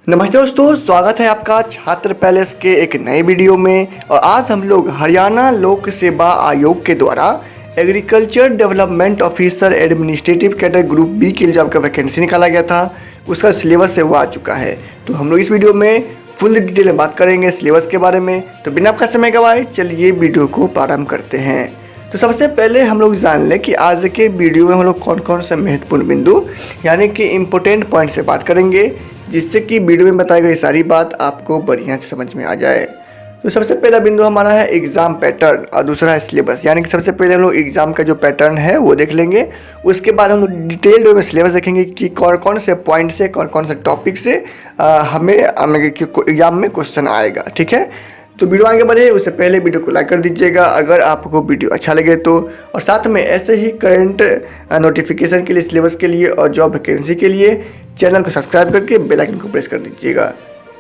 नमस्ते दोस्तों, स्वागत है आपका छात्र पैलेस के एक नए वीडियो में। और आज हम लोग हरियाणा लोक सेवा आयोग के द्वारा agriculture development officer administrative cadre group B के लिए जो आपका वैकेंसी निकाला गया था उसका सिलेबस है वो आ चुका है। तो हम लोग इस वीडियो में फुल डिटेल में बात करेंगे सिलेबस के बारे में। तो बिना आपका समय गवाए चलिए वीडियो को प्रारंभ करते हैं। तो सबसे पहले हम लोग जान लें कि आज के वीडियो में हम लोग कौन कौन से महत्वपूर्ण बिंदु यानी कि इम्पोर्टेंट पॉइंट से बात करेंगे, जिससे कि वीडियो में बताई गई सारी बात आपको बढ़िया से समझ में आ जाए। तो सबसे पहला बिंदु हमारा है एग्ज़ाम पैटर्न और दूसरा है सिलेबस। यानी कि सबसे पहले हम लोग एग्ज़ाम का जो पैटर्न है वो देख लेंगे, उसके बाद हम लोग डिटेल्ड में सिलेबस देखेंगे कि कौन कौन से पॉइंट से कौन कौन से टॉपिक से हमें एग्ज़ाम में क्वेश्चन आएगा। ठीक है, तो वीडियो आगे बढ़े उससे पहले वीडियो को लाइक कर दीजिएगा अगर आपको वीडियो अच्छा लगे तो, और साथ में ऐसे ही करंट नोटिफिकेशन के लिए, सिलेबस के लिए और जॉब वैकेंसी के लिए चैनल को सब्सक्राइब करके बेल आइकन को प्रेस कर दीजिएगा।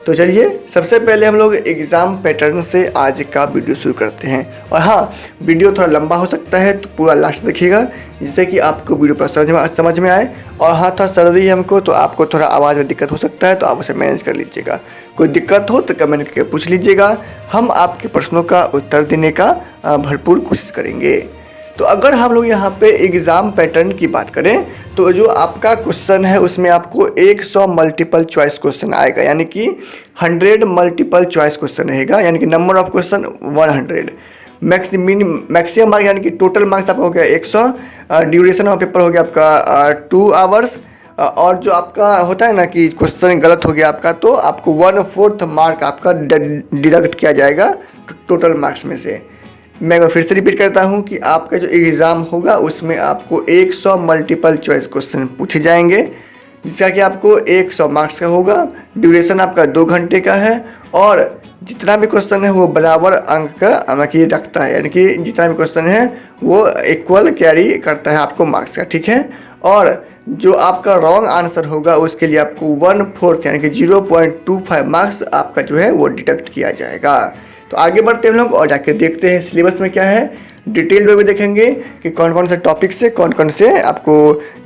तो चलिए सबसे पहले हम लोग एग्ज़ाम पैटर्न से आज का वीडियो शुरू करते हैं। और हाँ, वीडियो थोड़ा लंबा हो सकता है तो पूरा लास्ट देखिएगा, जिससे कि आपको वीडियो पर समझ में आए। और हाँ, थोड़ा सर्दी है हमको तो आपको थोड़ा आवाज़ में दिक्कत हो सकता है, तो आप उसे मैनेज कर लीजिएगा। कोई दिक्कत हो तो कमेंट करके पूछ लीजिएगा, हम आपके प्रश्नों का उत्तर देने का भरपूर कोशिश करेंगे। तो अगर हम लोग यहाँ पे एग्ज़ाम पैटर्न की बात करें तो जो आपका क्वेश्चन है उसमें आपको 100 मल्टीपल चॉइस क्वेश्चन आएगा, यानी कि 100 मल्टीपल चॉइस क्वेश्चन रहेगा, यानी कि number of question 100। Maximum mark यानी कि टोटल मार्क्स आपका हो गया 100। ड्यूरेशन ऑफ पेपर हो गया आपका 2 आवर्स। और जो आपका होता है ना कि क्वेश्चन गलत हो गया आपका, तो आपको 1/4 मार्क आपका डिडक्ट किया जाएगा टोटल मार्क्स में से। मैं एक बार फिर से रिपीट करता हूं कि आपका जो एग्ज़ाम होगा उसमें आपको 100 मल्टीपल चॉइस क्वेश्चन पूछे जाएंगे, जिसका कि आपको 100 मार्क्स का होगा। ड्यूरेशन आपका 2 घंटे का है और जितना भी क्वेश्चन है वो बराबर अंक का रखता है, यानी कि जितना भी क्वेश्चन है वो इक्वल कैरी करता है आपको मार्क्स का। ठीक है, और जो आपका रॉन्ग आंसर होगा उसके लिए आपको 1/4 यानी कि 0.25 मार्क्स आपका जो है वो डिडक्ट किया जाएगा। तो आगे बढ़ते हैं हम लोग और जाके देखते हैं सिलेबस में क्या है। डिटेल में देखेंगे कि कौन कौन से टॉपिक से कौन कौन से आपको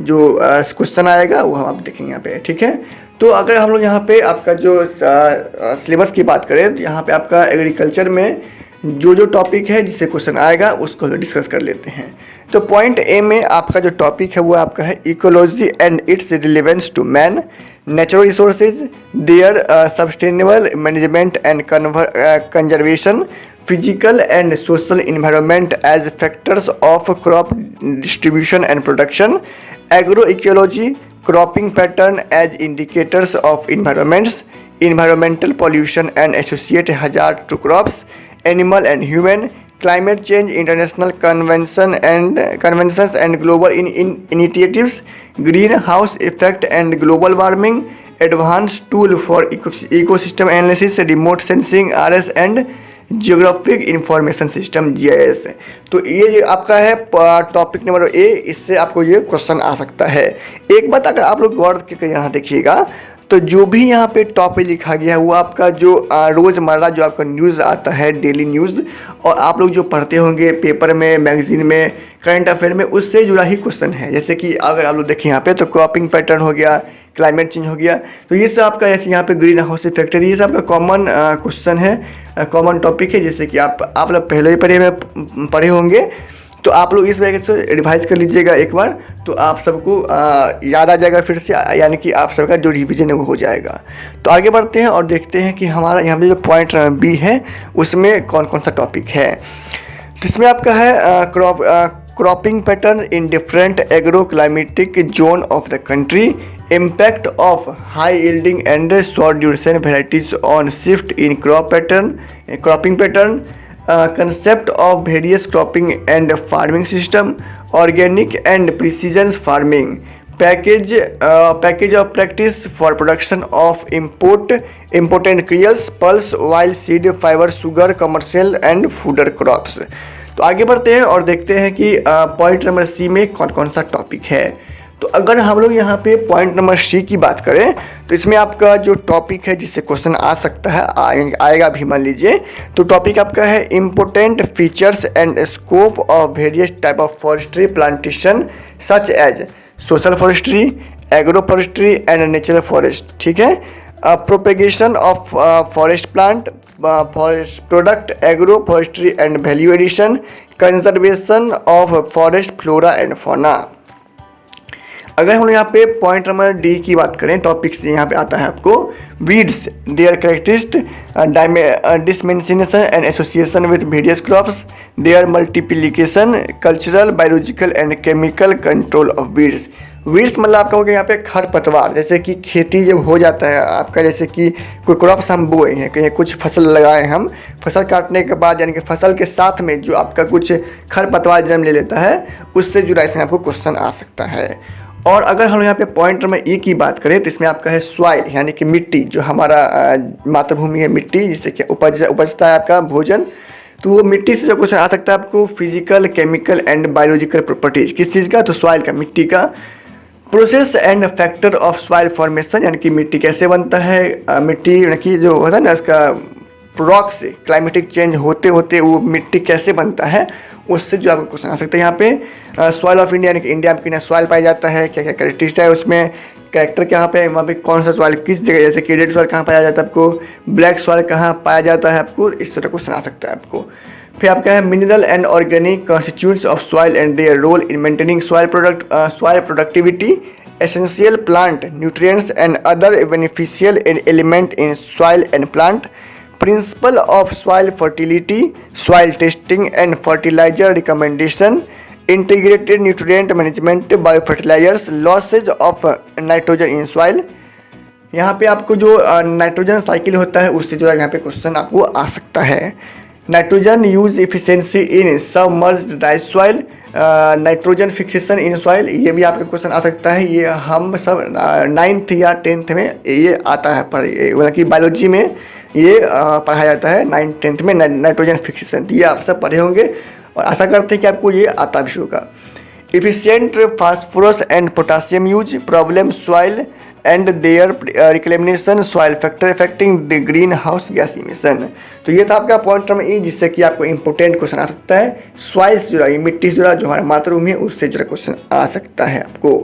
जो क्वेश्चन आएगा वो हम आप देखेंगे यहाँ पे। ठीक है, तो अगर हम लोग यहाँ पे आपका जो सिलेबस की बात करें तो यहाँ पे आपका एग्रीकल्चर में जो टॉपिक है जिससे क्वेश्चन आएगा उसको डिस्कस कर लेते हैं। तो पॉइंट ए में आपका जो टॉपिक है वो आपका है ecology and its relevance to man, natural resources, their sustainable management and conservation, physical and social environment as factors of crop distribution and production, agro ecology, cropping pattern as indicators of environments, environmental pollution and associated hazard to crops, animal and human, climate change, international conventions and global initiatives, greenhouse effect and global warming, advanced tool for ecosystem analysis, remote sensing RS and geographic information system GIS। तो ये आपका है topic number A, इससे आपको ये question आ सकता है। एक बात अगर आप लोग गौर करके यहाँ देखिएगा तो जो भी यहाँ पे टॉपिक लिखा गया है वो आपका जो रोज़मर्रा जो आपका न्यूज़ आता है, डेली न्यूज़, और आप लोग जो पढ़ते होंगे पेपर में, मैगजीन में, करंट अफेयर में, उससे जुड़ा ही क्वेश्चन है। जैसे कि अगर आप लोग देखें यहाँ पे तो क्रॉपिंग पैटर्न हो गया, क्लाइमेट चेंज हो गया, तो ये सब आपका ऐसे यहाँ पे ग्रीन हाउस इफेक्ट है, ये सब आपका कॉमन क्वेश्चन है, कॉमन टॉपिक है, जैसे कि आप लोग पहले ही पढ़े होंगे। तो आप लोग इस वजह से रिवाइज कर लीजिएगा एक बार, तो आप सबको याद आ जाएगा फिर से, यानी कि आप सबका जो रिवीजन है वो हो जाएगा। तो आगे बढ़ते हैं और देखते हैं कि हमारा यहाँ पे जो पॉइंट बी है उसमें कौन कौन सा टॉपिक है। तो इसमें आपका है cropping pattern in different agro climatic zone of the country, impact of high yielding and short duration varieties on shift in cropping pattern, concept of various cropping and farming system, organic and precision farming, package of practice for production of important cereals, pulse, oil, seed, fiber, sugar, commercial and fooder crops। तो आगे बढ़ते हैं और देखते हैं कि point number C में कौन कौन सा टॉपिक है। तो अगर हम लोग यहाँ पे पॉइंट नंबर सी की बात करें तो इसमें आपका जो टॉपिक है जिससे क्वेश्चन आ सकता है, आएगा भी मान लीजिए। तो टॉपिक आपका है important features and scope of various type of forestry plantation such as social forestry, agro forestry and natural forest. ठीक है, propagation of forest plant, forest product, agro forestry and value addition, conservation of forest flora and fauna. अगर हम यहाँ पे point number D की बात करें, topics यहाँ पे आता है आपको weeds, their characteristic, dissemination and association with various crops, their multiplication, cultural, biological and chemical control of weeds. Weeds मतलब आपका हो गया यहाँ पे खरपतवार, जैसे कि खेती जब हो जाता है आपका, जैसे कि कोई क्रॉप्स हम बोए हैं, कहीं कुछ फसल लगाए हम, फसल काटने के बाद यानी कि फसल के साथ में जो आपका कुछ खरपतवार जन्म ले लेता है, उससे जुड़ा इसमें आपको क्वेश्चन आ सकता है। और अगर हम यहाँ पे पॉइंट नंबर ई की बात करें तो इसमें आपका है सॉइल, यानी कि मिट्टी, जो हमारा मातृभूमि है मिट्टी, जिससे कि उपजता है आपका भोजन। तो वो मिट्टी से जो क्वेश्चन आ सकता है आपको physical, chemical and biological properties, किस चीज़ का, तो सॉइल का, मिट्टी का। Process and factor of soil formation, यानी कि मिट्टी कैसे बनता है, मिट्टी यानी कि जो होता है ना इसका रॉक से क्लाइमेटिक चेंज होते होते वो मिट्टी कैसे बनता है, उससे जो आपको क्वेश्चन आ सकता है। यहाँ पे सॉइल ऑफ इंडिया, यानी कि इंडिया में कितना सॉइल पाया जाता है, क्या क्या कैरेक्टरिस्टिक है उसमें, कैरेक्टर कहाँ पे है, वहाँ पे कौन सा सॉइल किस जगह, जैसे कि रेड सॉइल कहाँ पाया जाता है आपको, ब्लैक सॉइल कहाँ पाया जाता है आपको, इस तरह क्वेश्चन आ सकता है आपको। फिर आपका है mineral and organic constituents of soil and their role in maintaining soil productivity, essential plant nutrients and other beneficial element in soil and plant, principle of soil fertility, soil testing and fertiliser recommendation, integrated nutrient management, bio fertilisers, losses of nitrogen in soil. यहाँ पे आपको जो nitrogen cycle होता है उससे जो है यहाँ पे क्वेश्चन आपको आ सकता है। Nitrogen use efficiency in submerged dry soil, nitrogen fixation in soil, ये भी आपका क्वेश्चन आ सकता है। ये हम सब 9th या 10th में ये आता है, पर मतलब कि बायोलॉजी में ये पढ़ाया जाता है 9th 10th में, नाइट्रोजन फिक्सेशन। तो ये आप सब पढ़े होंगे और आशा करते हैं कि आपको ये आता भी होगा। Efficient phosphorus and potassium use, problem soil and their reclamation, soil factor affecting the green house gas emission. तो ये था आपका पॉइंट नंबर ई, जिससे कि आपको इंपॉर्टेंट क्वेश्चन आ सकता है। सॉइल से जुड़ा, ये मिट्टी से जुड़ा जो हमारा मातृभूमि है उससे जुड़ा क्वेश्चन आ सकता है आपको।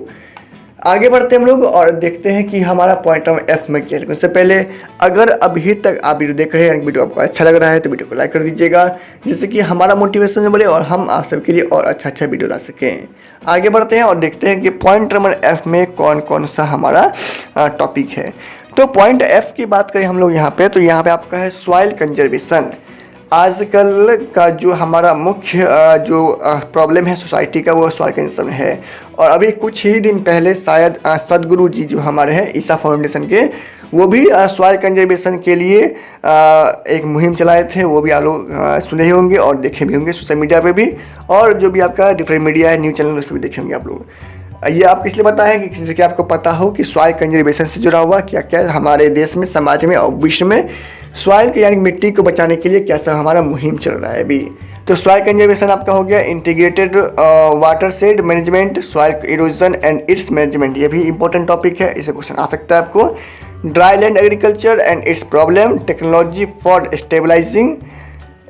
आगे बढ़ते हैं हम लोग और देखते हैं कि हमारा पॉइंट नंबर एफ में क्या है। उससे पहले अगर अभी तक आप वीडियो देख रहे हैं, वीडियो आपको अच्छा लग रहा है तो वीडियो को लाइक कर दीजिएगा, जिससे कि हमारा मोटिवेशन बढ़े और हम आप सबके लिए और अच्छा वीडियो ला सकें। आगे बढ़ते हैं और देखते हैं कि पॉइंट नंबर एफ में कौन कौन सा हमारा टॉपिक है। तो पॉइंट एफ की बात करें हम लोग यहाँ पे, तो यहाँ पे आपका है सॉइल कंजर्वेशन। आजकल का जो हमारा मुख्य जो प्रॉब्लम है सोसाइटी का, वो सॉइल कंजर्वेशन है। और अभी कुछ ही दिन पहले शायद सदगुरु जी जो हमारे हैं ईसा फाउंडेशन के, वो भी सॉइल कंजर्वेशन के लिए एक मुहिम चलाए थे। वो भी आप लोग सुने ही होंगे और देखे भी होंगे सोशल मीडिया पे भी, और जो भी आपका डिफरेंट मीडिया है, न्यूज़ चैनल, उस पर भी देखे होंगे आप लोग। ये आप इसलिए बताएं कि किसी से आपको पता हो कि सॉइल कंजर्वेशन से जुड़ा हुआ क्या क्या हमारे देश में, समाज में और विश्व में सॉइल के यानी मिट्टी को बचाने के लिए कैसा हमारा मुहिम चल रहा है अभी। तो सॉइल कंजर्वेशन आपका हो गया integrated water shade management, soil erosion and it's management, ये भी इंपॉर्टेंट टॉपिक है, इसे क्वेश्चन आ सकता है आपको। Dry land agriculture and its problem, technology for stabilising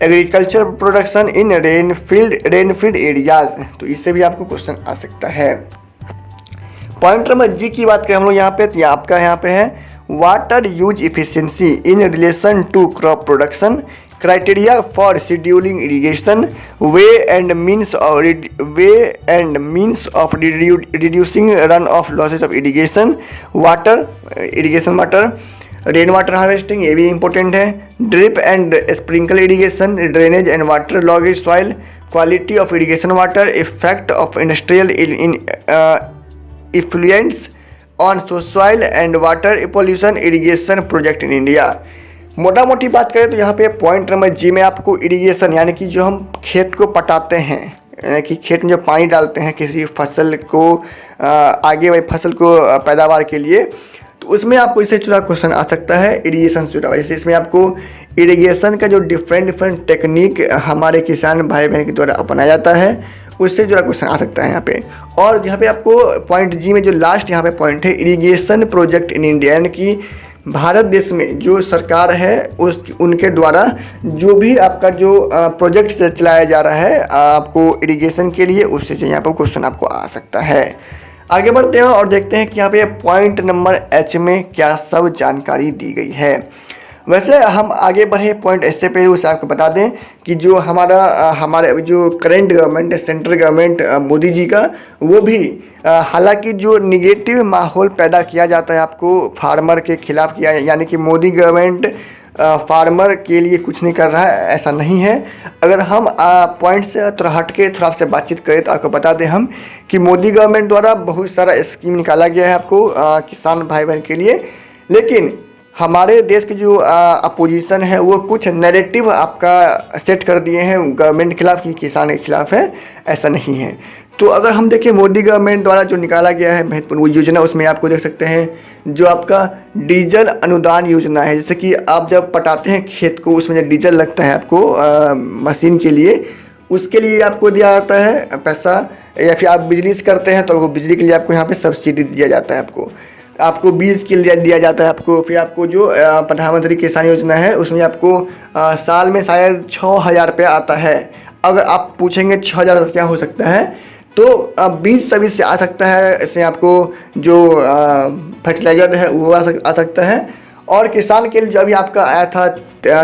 agriculture production in rainfed areas, तो इससे भी आपको क्वेश्चन आ सकता है। पॉइंट नंबर जी की बात करें हम लोग यहाँ पे, तो आपका यहाँ पे है water use efficiency in relation to crop production, criteria for scheduling irrigation, way and means of reducing run off losses of irrigation water, irrigation water, rain water harvesting, ये भी इंपॉर्टेंट है। Drip and sprinkle irrigation, drainage and water logging soil, quality of irrigation water, effect of industrial effluence on soil and water pollution irrigation project in India. मोटा मोटी बात करें तो यहाँ पे पॉइंट नंबर जी में आपको इरिगेशन, यानी कि जो हम खेत को पटाते हैं, यानी कि खेत में जो पानी डालते हैं किसी फसल को आगे वाली फसल को पैदावार के लिए, तो उसमें आपको इससे जुड़ा क्वेश्चन आ सकता है इरिगेशन से जुड़ा हुआ। जैसे इसमें आपको इरिगेशन का जो डिफरेंट टेक्निक हमारे किसान भाई बहन के द्वारा अपनाया जाता है, उससे जुड़ा क्वेश्चन आ सकता है यहाँ पे। और यहाँ पे आपको पॉइंट जी में जो लास्ट यहाँ पे पॉइंट है इरिगेशन प्रोजेक्ट इन इंडिया, यानी कि भारत देश में जो सरकार है उनके द्वारा जो भी आपका जो प्रोजेक्ट चलाया जा रहा है आपको इरिगेशन के लिए, उससे जो यहाँ पर क्वेश्चन आपको आ सकता है। आगे बढ़ते हैं और देखते हैं कि यहाँ पे पॉइंट नंबर एच में क्या सब जानकारी दी गई है। वैसे हम आगे बढ़े पॉइंट एच से पहले उसे आपको बता दें कि जो हमारे जो करेंट गवर्नमेंट है, सेंट्रल गवर्नमेंट मोदी जी का, वो भी हालांकि जो निगेटिव माहौल पैदा किया जाता है आपको फार्मर के खिलाफ किया, यानी कि मोदी गवर्नमेंट फार्मर के लिए कुछ नहीं कर रहा है, ऐसा नहीं है। अगर हम पॉइंट से थोड़ा हट के थोड़ा आपसे बातचीत करें तो आपको बता दें हम कि मोदी गवर्नमेंट द्वारा बहुत सारा स्कीम निकाला गया है आपको किसान भाई बहन के लिए, लेकिन हमारे देश की जो अपोजिशन है वो कुछ नैरेटिव आपका सेट कर दिए हैं गवर्नमेंट के खिलाफ कि किसान के खिलाफ है, ऐसा नहीं है। तो अगर हम देखें मोदी गवर्नमेंट द्वारा जो निकाला गया है महत्वपूर्ण वो योजना, उसमें आपको देख सकते हैं जो आपका डीजल अनुदान योजना है। जैसे कि आप जब पटाते हैं खेत को, उसमें जो डीजल लगता है आपको मशीन के लिए, उसके लिए आपको दिया जाता है पैसा, या फिर आप बिजली से करते हैं तो वो बिजली के लिए आपको यहाँ पे सब्सिडी दिया जाता है, आपको बीज के लिए दिया जाता है आपको। फिर आपको जो प्रधानमंत्री किसान योजना है उसमें आपको साल में शायद 6,000 रुपया आता है। अगर आप पूछेंगे 6,000 क्या हो सकता है, तो बीज सर्विस से आ सकता है, इससे आपको जो फर्टिलाइजर है वो आ सकता है। और किसान के लिए जो अभी आपका आया था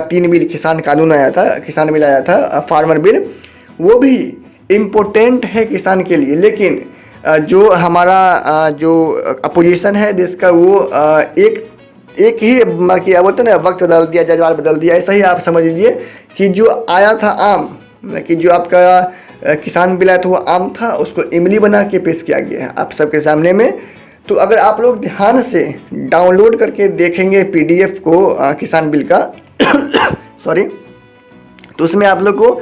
3 बिल किसान कानून आया था, किसान बिल आया था, फार्मर बिल, वो भी इम्पोर्टेंट है किसान के लिए। लेकिन जो हमारा जो अपोजिशन है देश का, वो एक ही कि अब बोलते ना वक्त बदल दिया, जज्बात बदल दिया, ऐसा ही आप समझ लीजिए कि जो आया था आम, कि जो आपका किसान बिल आया था वो आम था, उसको इमली बना के पेश किया गया है आप सबके सामने में। तो अगर आप लोग ध्यान से डाउनलोड करके देखेंगे पीडीएफ को किसान बिल का सॉरी, तो उसमें आप लोग को,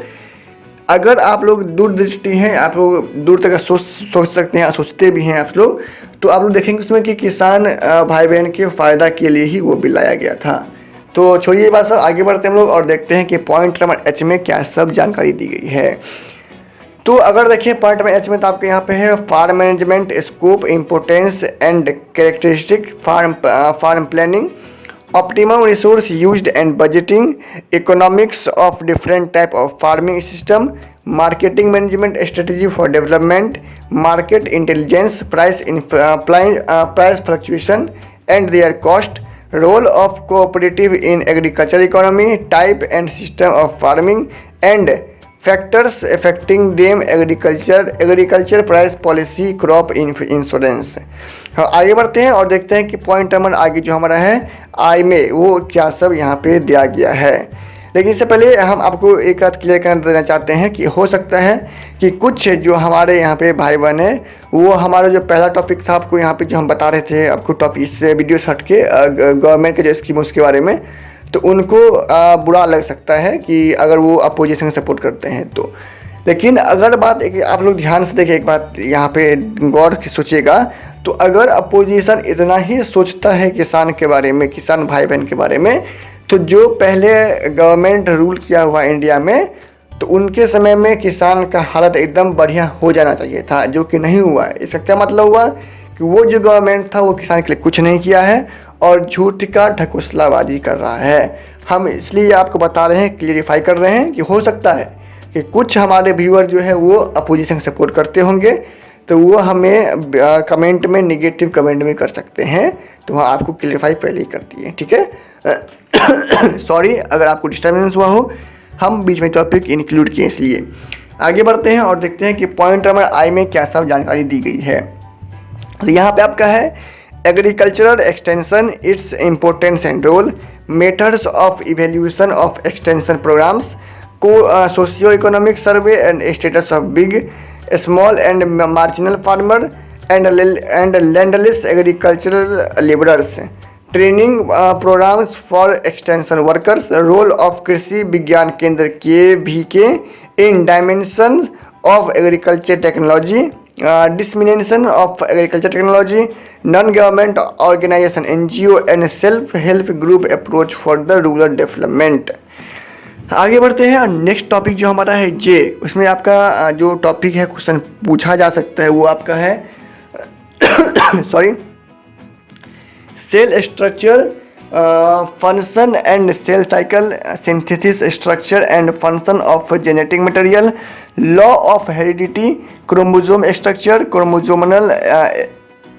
अगर आप लोग दूरदृष्टि हैं, आप लोग दूर तक सोच सकते हैं, सोचते भी हैं आप लोग, तो आप लोग देखेंगे उसमें कि किसान भाई बहन के फ़ायदा के लिए ही वो बिल लाया गया था। तो छोड़िए ये बात सब, आगे बढ़ते हैं हम लोग और देखते हैं कि पॉइंट नंबर एच में क्या सब जानकारी दी गई है। तो अगर देखिए पॉइंट नंबर एच में तो आपके यहाँ पे है farm management scope, importance and characteristic, farm planning, optimum resource used and budgeting, economics of different type of farming system, marketing management strategy for development, market intelligence, price fluctuation and their cost, role of cooperative in agriculture economy, type and system of farming and factors affecting them, agriculture price policy, crop insurance। हाँ, आगे बढ़ते हैं और देखते हैं कि point number आगे जो हमारा है आई में वो क्या सब यहाँ पे दिया गया है। लेकिन इससे पहले हम आपको एक बात क्लियर कर देना चाहते हैं कि हो सकता है कि कुछ जो हमारे यहाँ पे भाई बहन है, वो हमारा जो पहला टॉपिक था आपको यहाँ पे जो हम बता रहे थे आपको टॉपिक, इससे वीडियो हट के गवर्नमेंट के जो स्कीम उसके बारे में, तो उनको बुरा लग सकता है कि अगर वो अपोजिशन सपोर्ट करते हैं तो। लेकिन अगर बात एक आप लोग ध्यान से देखें, एक बात यहाँ पे गौर सोचिएगा, तो अगर अपोजिशन इतना ही सोचता है किसान के बारे में, किसान भाई बहन के बारे में, तो जो पहले गवर्नमेंट रूल किया हुआ इंडिया में, तो उनके समय में किसान का हालत एकदम बढ़िया हो जाना चाहिए था, जो कि नहीं हुआ है। इसका क्या मतलब हुआ कि वो जो गवर्नमेंट था वो किसान के लिए कुछ नहीं किया है और झूठ का ढकोसलाबाजी कर रहा है। हम इसलिए आपको बता रहे हैं, क्लियरिफाई कर रहे हैं कि हो सकता है कि कुछ हमारे व्यूअर जो है वो अपोजिशन सपोर्ट करते होंगे, तो वो हमें कमेंट में, नेगेटिव कमेंट में कर सकते हैं, तो वहाँ आपको क्लियरिफाई पहले ही कर दिए, ठीक है। सॉरी अगर आपको डिस्टर्बेंस हुआ हो, हम बीच में टॉपिक इंक्लूड किए इसलिए। आगे बढ़ते हैं और देखते हैं कि पॉइंट नंबर आई में क्या सब जानकारी दी गई है। तो यहाँ पे आपका है agricultural extension, its importance and role, methods of evaluation of extension programmes, को socio economic survey and status of big, small and marginal farmer and landless agricultural labourers, training programmes for extension workers, role of Krishi Vigyan Kendra के in dimension of agriculture technology, dissemination of agriculture technology, non-government organization NGO and self-help group approach for the rural development। आगे बढ़ते हैं और next topic जो हमारा है जे, उसमें आपका जो टॉपिक है क्वेश्चन पूछा जा सकता है वो आपका है sorry, cell structure, function and cell cycle, synthesis structure and function of genetic material, law of heredity, chromosome structure, chromosomal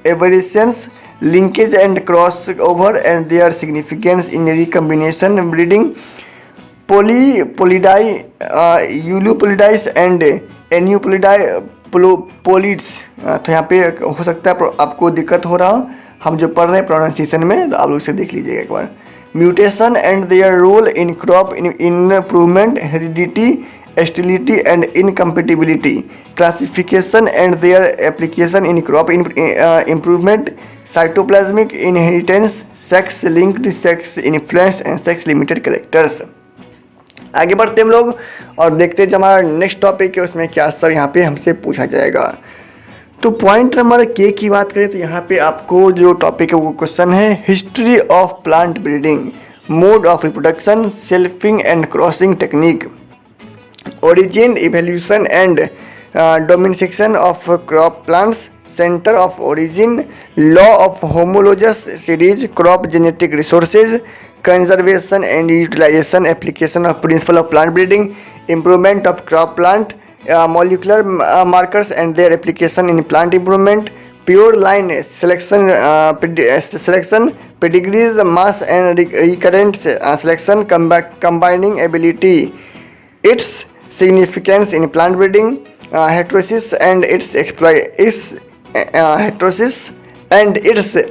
aberrations, linkage and crossover and their significance in recombination breeding, polyploidy, euploidies and aneuploidies। तो यहाँ पे हो सकता है आपको दिक्कत हो रहा हो, हम जो पढ़ रहे हैं प्रोनाउंसिएशन में, तो आप लोग इसे देख लीजिएगा एक बार। Mutation and their role in crop improvement, heredity, stability and incompatibility, classification and their application in crop improvement, cytoplasmic inheritance, sex linked, sex influenced and sex limited characters. आगे बढ़ते हम लोग और देखते हैं जो हमारा नेक्स्ट टॉपिक है उसमें क्या सब यहाँ पे हमसे पूछा जाएगा। तो पॉइंट नंबर के की बात करें तो यहाँ पे आपको जो टॉपिक है वो क्वेश्चन है history of plant breeding, mode of reproduction, selfing and crossing technique, origin, evolution and domestication of crop plants, center of origin, law of homologous series, crop genetic resources, conservation and utilization, application of principle of plant breeding, improvement of crop plant, molecular markers and their application in plant improvement, pure line selection, pedigrees, mass and recurrent selection, combining ability, its significance in plant breeding, heterosis and its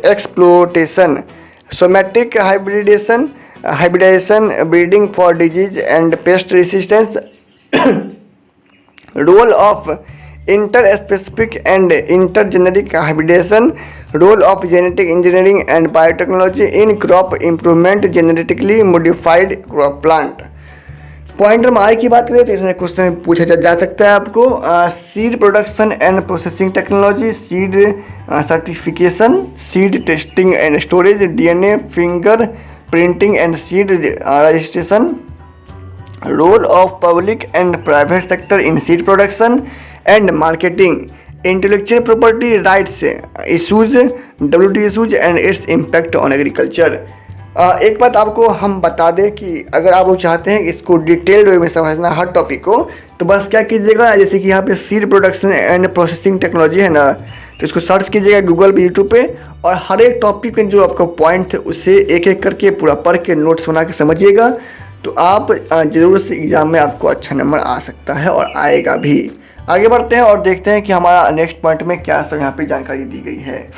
exploitation, somatic hybridization, breeding for disease and pest resistance, role of interspecific and intergeneric hybridization, role of genetic engineering and biotechnology in crop improvement, genetically modified crop plant। Point number I की बात करें तो इसमें question पूछा जा सकता है आपको, seed production and processing technology, seed certification, seed testing and storage, DNA fingerprinting and seed registration, role of public and private sector in seed production and marketing, intellectual property rights issues, WTO issues and its impact on agriculture. एक बात आपको हम बता दें कि अगर आप लोग चाहते हैं इसको डिटेल्ड वे में समझना हर टॉपिक को, तो बस क्या कीजिएगा, जैसे कि यहाँ पे seed production and processing technology है ना, तो इसको सर्च कीजिएगा गूगल पे, यूट्यूब पे, और हर एक टॉपिक में जो आपका पॉइंट थे उससे एक एक करके पूरा पढ़ के नोट्स बना के समझिएगा, तो आप ज़रूर से एग्ज़ाम में आपको अच्छा नंबर आ सकता है और आएगा भी। आगे बढ़ते हैं और देखते हैं कि हमारा नेक्स्ट पॉइंट में क्या सब यहाँ पर जानकारी दी गई है।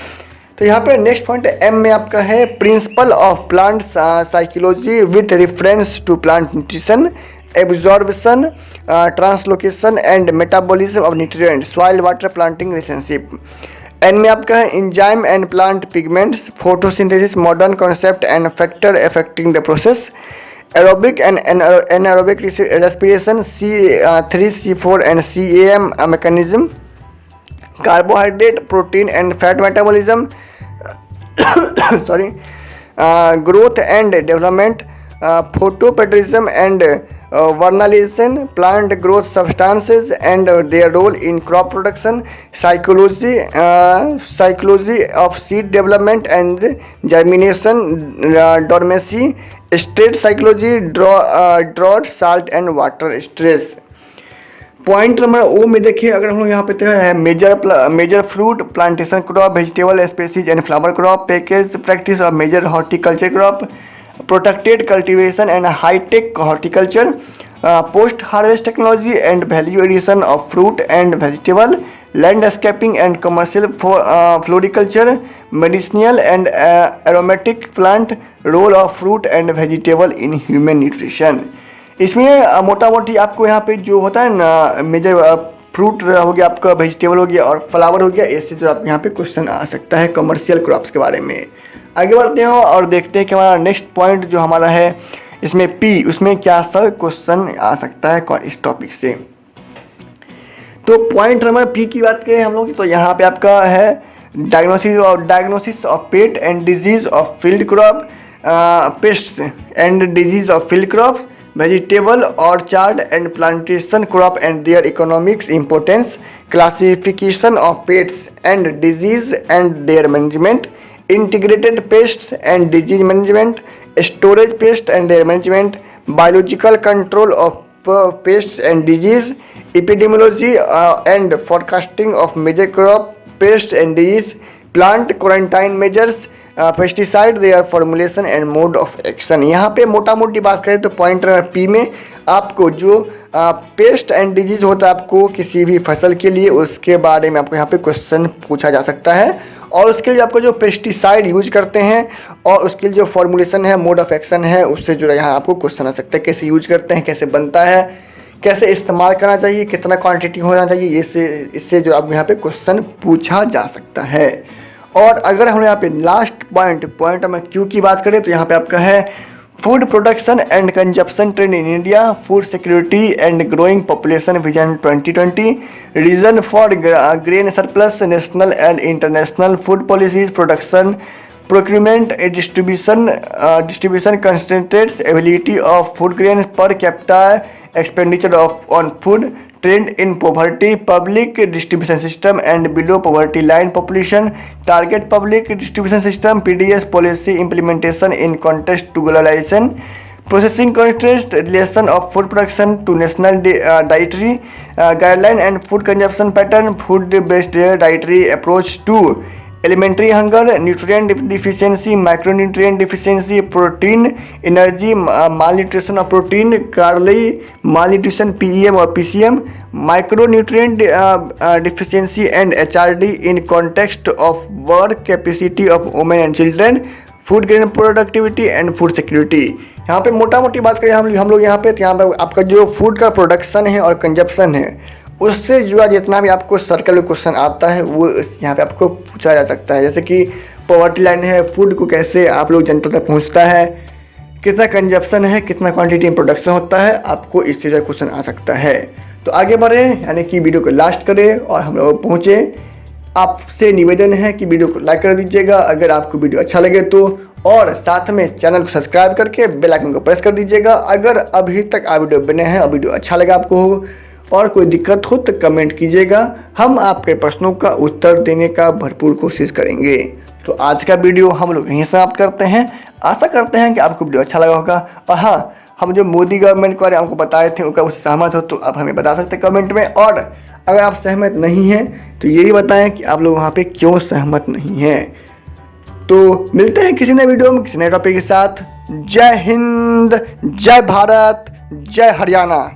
तो यहाँ पे नेक्स्ट पॉइंट एम में आपका है principle of plant psychology with reference to plant nutrition, absorption, translocation and metabolism of nutrient, soil water planting relationship. N में आपका है enzyme and plant pigments, photosynthesis, modern concept and factor affecting the process, aerobic and anaerobic respiration, C3C4 and CAM mechanism, carbohydrate, protein and fat metabolism, growth and development, photopatriotism and vernalization, plant growth substances and their role in crop production, psychology of seed development and germination, dormancy, stress psychology, drought, salt and water stress। Point number O में देखिए, अगर हम लोग यहाँ पे है major fruit plantation crop, vegetable species and flower crop, package practice of major horticulture crop, protected cultivation and hi-tech horticulture, post harvest technology and value addition of fruit and vegetable, landscaping and commercial floriculture, medicinal and aromatic plant, role of fruit and vegetable in human nutrition. इसमें मोटा मोटी आपको यहाँ पे जो होता है ना, मेजर फ्रूट हो गया आपका, वेजिटेबल हो गया और फ्लावर हो गया, ऐसे जो आप यहाँ पे क्वेश्चन आ सकता है कमर्शियल क्रॉप्स के बारे में। आगे बढ़ते हैं और देखते हैं कि हमारा नेक्स्ट पॉइंट जो हमारा है इसमें पी, उसमें क्या सब क्वेश्चन आ सकता है इस टॉपिक से। तो पॉइंट नंबर पी की बात करें हम लोग, तो यहाँ पे आपका है diagnosis of pet and disease of field crop, pests and disease of field crops, vegetable orchard and plantation crop and their economics importance, classification of pests and disease and their management, integrated pests and disease management, storage pests and their management, biological control of pests and disease, epidemiology and forecasting of major crop pests and disease, plant quarantine measures, pesticide their formulation and mode of action. यहाँ पे मोटा मोटी बात करें तो point P में आपको जो पेस्ट एंड डिजीज होता है आपको किसी भी फसल के लिए, उसके बारे में आपको यहाँ पे क्वेश्चन पूछा जा सकता है। और उसके लिए आपको जो पेस्टिसाइड यूज करते हैं और उसके लिए जो फॉर्मुलेशन है, मोड ऑफ एक्शन है, उससे जुड़ा यहाँ आपको क्वेश्चन आ सकता है। कैसे यूज करते हैं, कैसे बनता है, कैसे इस्तेमाल करना चाहिए, कितना क्वांटिटी होना चाहिए, इससे जो आपको यहाँ पे क्वेश्चन पूछा जा सकता है। और अगर हम यहाँ पे लास्ट पॉइंट में क्यू की बात करें तो यहाँ पे आपका है food production and consumption trend in India, food security and growing population vision 2020, reason for grain surplus, national and international food policies, production procurement, distribution constraints, availability of food grains, per capita expenditure on food, trend in poverty, public distribution system and below poverty line population, target public distribution system, PDS policy implementation in context to globalization, processing constraints, relation of food production to national dietary guideline and food consumption pattern, food-based dietary approach to elementary hunger, nutrient deficiency, micronutrient deficiency, protein, energy, malnutrition of protein, Carly, malnutrition PEM or PCM, micronutrient deficiency and HRD in context of work capacity of women and children, food grain productivity and food security. यहाँ पे मोटा मोटी बात करें हम लोग यहाँ पे, तो यहाँ पे आपका जो फूड का प्रोडक्शन है और कंजप्शन है उससे जुड़ा जितना भी आपको सर्कल में क्वेश्चन आता है वो यहाँ पे आपको पूछा जा सकता है। जैसे कि पॉवर्टी लाइन है, फूड को कैसे आप लोग जनता तक पहुँचता है, कितना कंजप्शन है, कितना क्वांटिटी में प्रोडक्शन होता है, आपको इससे जो क्वेश्चन आ सकता है। तो आगे बढ़े, यानी कि वीडियो को लास्ट करें और हम लोग पहुँचे। आपसे निवेदन है कि वीडियो को लाइक कर दीजिएगा अगर आपको वीडियो अच्छा लगे तो, और साथ में चैनल को सब्सक्राइब करके बेल आइकन को प्रेस कर दीजिएगा अगर अभी तक आप वीडियो बने हैं और वीडियो अच्छा लगा आपको हो। और कोई दिक्कत हो तो कमेंट कीजिएगा, हम आपके प्रश्नों का उत्तर देने का भरपूर कोशिश करेंगे। तो आज का वीडियो हम लोग यहीं समाप्त करते हैं। आशा करते हैं कि आपको वीडियो अच्छा लगा होगा। और हाँ, हम जो मोदी गवर्नमेंट के बारे में आपको बताए थे उनका उससे सहमत हो तो आप हमें बता सकते हैं कमेंट में, और अगर आप सहमत नहीं हैं तो यही बताएं कि आप लोग वहाँ पे क्यों सहमत नहीं हैं। तो मिलते हैं किसी नए वीडियो में किसी नए टॉपिक के साथ। जय हिंद, जय भारत, जय हरियाणा।